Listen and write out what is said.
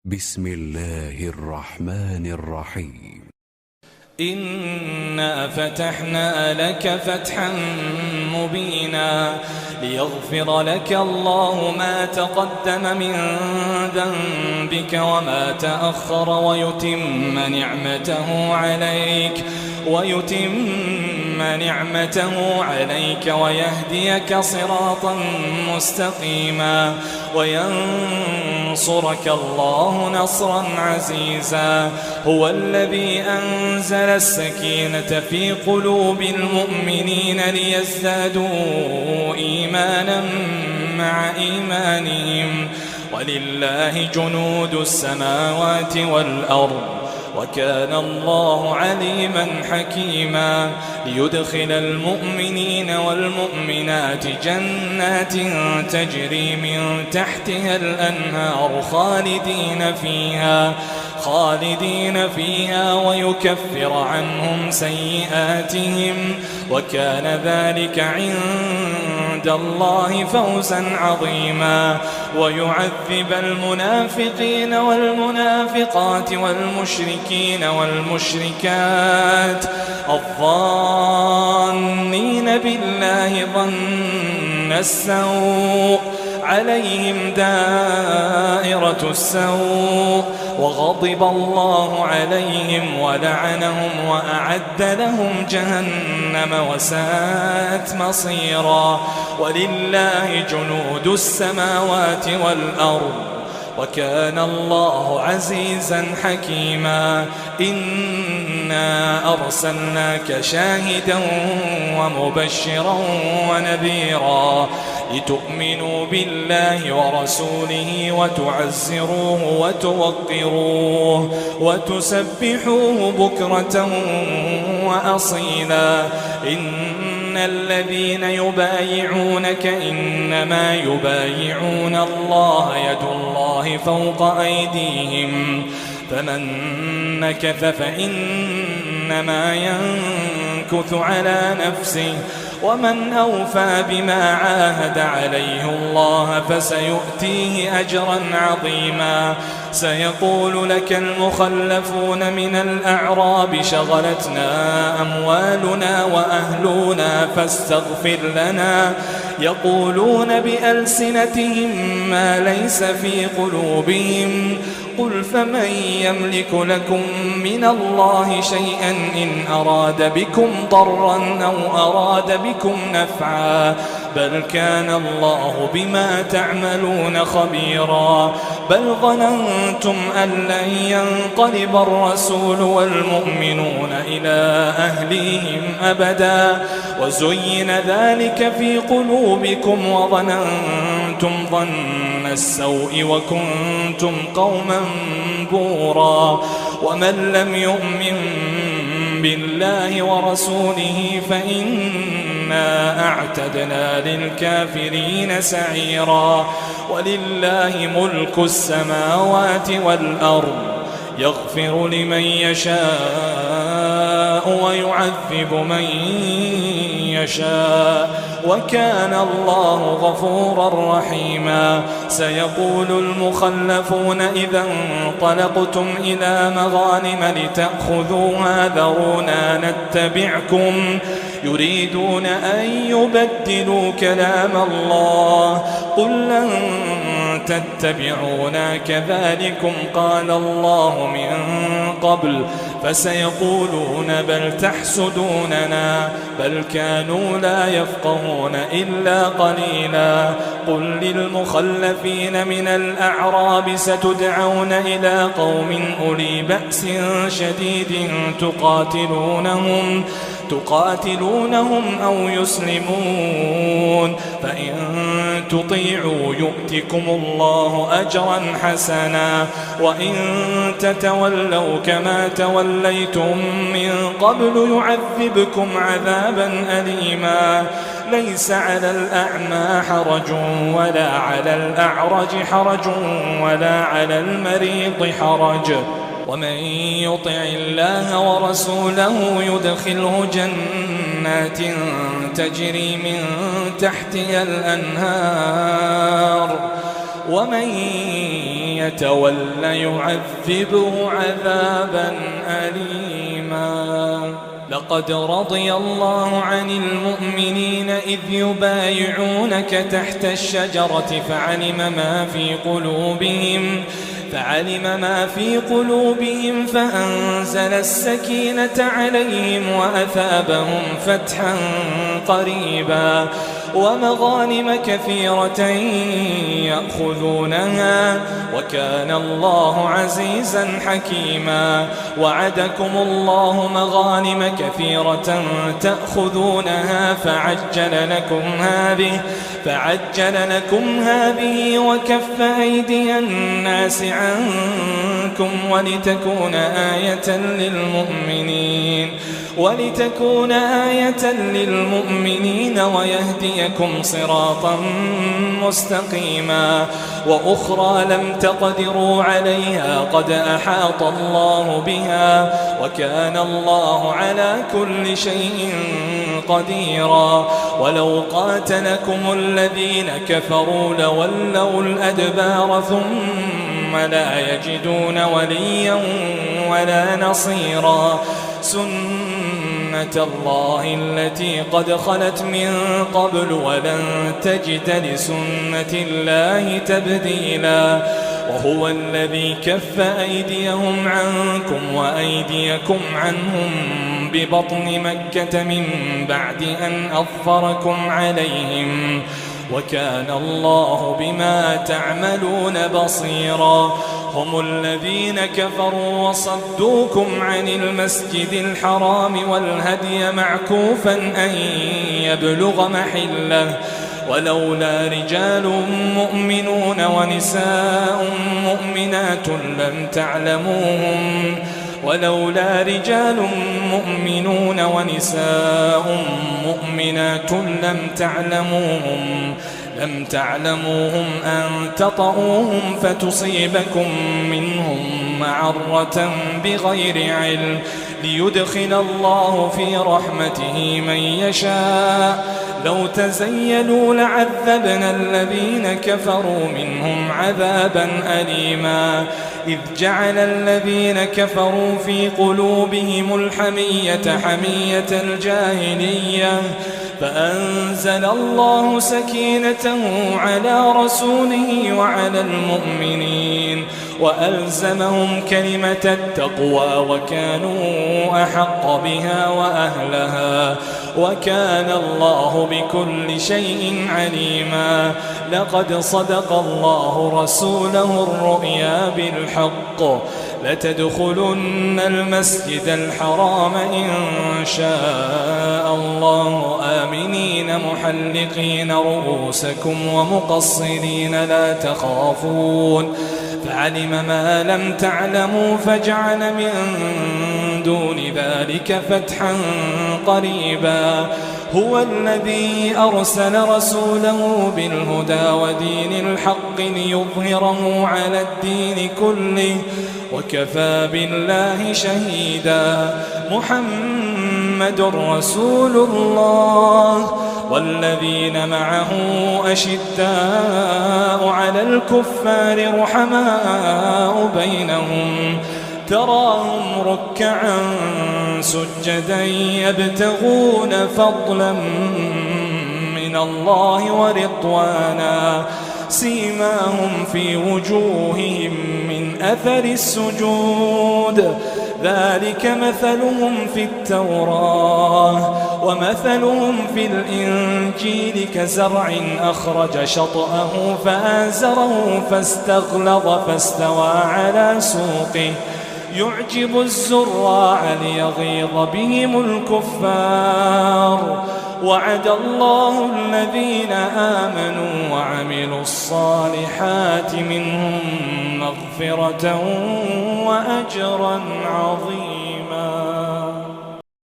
بسم الله الرحمن الرحيم. إنا فتحنا لك فتحا مبينا ليغفر لك الله ما تقدم من ذنبك وما تأخر ويتم نعمته عليك ويهديك صراطا مستقيما وينصرك الله نصرا عزيزا. هو الذي أنزل السكينة في قلوب المؤمنين ليزدادوا إيمانا مع إيمانهم ولله جنود السماوات والأرض وكان الله عليما حكيما. ليدخل المؤمنين والمؤمنات جنات تجري من تحتها الأنهار خالدين فيها ويكفر عنهم سيئاتهم وكان ذلك عند الله فوزا عظيما. ويعذب المنافقين والمنافقات والمشركين والمشركات الظانين بالله ظن السوء عليهم دائرة السوء وغضب الله عليهم ولعنهم وأعد لهم جهنم وساءت مصيرا. ولله جنود السماوات والأرض وكان الله عزيزا حكيما. إنا أرسلناك شاهدا ومبشرا ونذيرا لتؤمنوا بالله ورسوله وتعزروه وتوقروه وتسبحوه بكرة وأصيلا. إن الذين يبايعونك إنما يبايعون الله يد الله فوق أيديهم فمن نكث فإنما ينكث على نفسه ومن أوفى بما عاهد عليه الله فسيؤتيه أجرا عظيما. سيقول لك المخلفون من الأعراب شغلتنا أموالنا وأهلنا فاستغفر لنا يقولون بألسنتهم ما ليس في قلوبهم قل فمن يملك لكم من الله شيئا إن أراد بكم ضرا أو أراد بكم نفعا بل كان الله بما تعملون خبيرا. بل ظننتم أن لن ينقلب الرسول والمؤمنون إلى أهليهم أبدا وزين ذلك في قلوبكم وظننتم ظن السوء وكنتم قوما بورا. ومن لم يؤمن بالله ورسوله فإنا أعتدنا للكافرين سعيرا. ولله ملك السماوات والأرض يغفر لمن يشاء ويعذب من يشاء وكان الله غفورا رحيما. سيقول المخلفون إذا انطلقتم إلى مغانم لتأخذوها ذرونا نتبعكم يريدون أن يبدلوا كلام الله قل لن تتبعونا كذلكم قال الله من قبل فسيقولون بل تحسدوننا بل كانوا لا يفقهون إلا قليلا. قل للمخلفين من الأعراب ستدعون إلى قوم أولي بأس شديد تقاتلونهم أو يسلمون فإن تطيعوا يؤتكم الله أجرا حسنا وإن تتولوا كما توليتم من قبل يعذبكم عذابا أليما. ليس على الأعمى حرج ولا على الأعرج حرج ولا على المريض حرج ومن يطع الله ورسوله يدخله جنات تجري من تحتها الأنهار ومن يتول يعذبه عذابا أليما. لقد رضي الله عن المؤمنين إذ يبايعونك تحت الشجرة فعلم ما في قلوبهم فأنزل السكينة عليهم وأثابهم فتحا قريبا ومغانم كثيرة يأخذونها وكان الله عزيزا حكيما. وعدكم الله مغانم كثيرة تأخذونها فعجل لكم هذه وكف أيدي الناس عنكم ولتكون آية للمؤمنين ويهديكم صراطا مستقيما. وأخرى لم تقدروا عليها قد أحاط الله بها وكان الله على كل شيء قديرا. ولو قاتلكم الذين كفروا لولوا الأدبار ثم لا يجدون وليا ولا نصيرا. سنة الله التي قد خلت من قبل ولن تجد لسنة الله تبديلا. وهو الذي كف أيديهم عنكم وأيديكم عنهم ببطن مكة من بعد أن أظفركم عليهم وكان الله بما تعملون بصيرا. هم الذين كفروا وصدوكم عن المسجد الحرام والهدي معكوفا أن يبلغ محله ولولا رجال مؤمنون ونساء مؤمنات لم تعلموهم أن تطؤوهم فتصيبكم منهم معرة بغير علم ليدخل الله في رحمته من يشاء. لو تزيلوا لعذبنا الذين كفروا منهم عذابا أليما. إذ جعل الذين كفروا في قلوبهم الحمية حمية الجاهلية فأنزل الله سكينته على رسوله وعلى المؤمنين وألزمهم كلمة التقوى وكانوا أحق بها وأهلها وكان الله بكل شيء عليما. لقد صدق الله رسوله الرؤيا بالحق لتدخلن المسجد الحرام إن شاء الله آمنين محلقين رؤوسكم ومقصرين لا تخافون فعلم ما لم تعلموا فجعل من دون ذلك فتحا قريبا. هو الذي أرسل رسوله بالهدى ودين الحق ليظهره على الدين كله وكفى بالله شهيدا. محمد رسول الله والذين معه أشداء على الكفار رحماء بينهم تراهم ركعا سجدا يبتغون فضلا من الله ورضوانا سيماهم في وجوههم من أثر السجود ذلك مثلهم في التوراة ومثلهم في الإنجيل كزرع أخرج شطأه فآزره فاستغلظ فاستوى على سوقه يعجب الزراع ليغيظ بهم الكفار. وعد الله الذين آمنوا وعملوا الصالحات منهم مغفرة وأجرا عظيما.